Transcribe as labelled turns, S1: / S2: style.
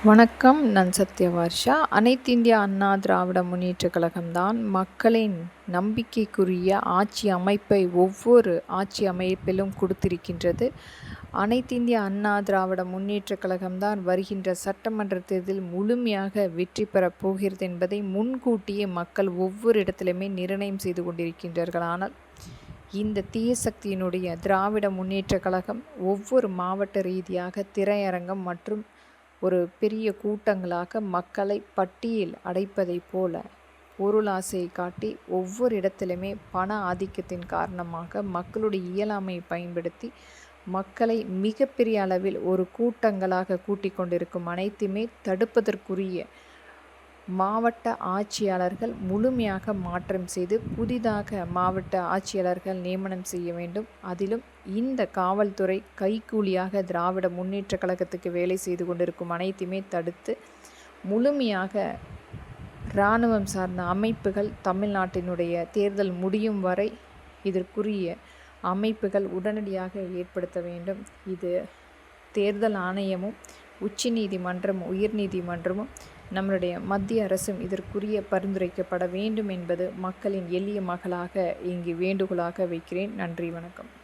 S1: வணக்கம். நான் சத்யவர்ஷா. அனைத்து இந்திய அண்ணா திராவிட முன்னேற்றக் கழகம்தான் மக்களின் நம்பிக்கைக்குரிய ஆட்சி அமைப்பை ஒவ்வொரு ஆட்சி அமைப்பிலும் கொடுத்திருக்கின்றது. அனைத்து இந்திய அண்ணா திராவிட முன்னேற்றக் கழகம்தான் வருகின்ற சட்டமன்ற தேர்தலில் முழுமையாக வெற்றி பெறப் போகிறது என்பதை முன்கூட்டியே மக்கள் ஒவ்வொரு இடத்திலுமே நிர்ணயம் செய்து கொண்டிருக்கின்றார்கள். ஆனால் இந்த தீய சக்தியினுடைய திராவிட முன்னேற்றக் கழகம் ஒவ்வொரு மாவட்ட ரீதியாக திரையரங்கம் மற்றும் ஒரு பெரிய கூட்டங்களாக மக்களை பட்டியில் அடைப்பதைப் போல பொருளாசையை காட்டி ஒவ்வொரு இடத்திலுமே பண ஆதிக்கத்தின் காரணமாக மக்களுடைய இயலாமையை பயன்படுத்தி மக்களை மிகப்பெரிய அளவில் ஒரு கூட்டங்களாக கூட்டிக் கொண்டிருக்கும் அனைத்துமே தடுப்பதற்குரிய மாவட்ட ஆட்சியாளர்கள் முழுமையாக மாற்றம் செய்து புதிதாக மாவட்ட ஆட்சியாளர்கள் நியமனம் செய்ய வேண்டும். அதிலும் இந்த காவல்துறை கைக்கூலியாக திராவிட முன்னேற்ற கழகத்துக்கு வேலை செய்து கொண்டிருக்கும் அனைத்துமே தடுத்து முழுமையாக இராணுவம் சார்ந்த அமைப்புகள் தமிழ்நாட்டினுடைய தேர்தல் முடியும் வரை இதற்குரிய அமைப்புகள் உடனடியாக ஏற்படுத்த வேண்டும். இது தேர்தல் ஆணையமும் உச்சநீதிமன்றமும் உயர்நீதிமன்றமும் நம்மளுடைய மத்திய அரசும் இதற்குரிய பரிந்துரைக்கப்பட வேண்டும் என்பது மக்களின் எளிய மகளாக இங்கு வேண்டுகோளாக வைக்கிறேன். நன்றி, வணக்கம்.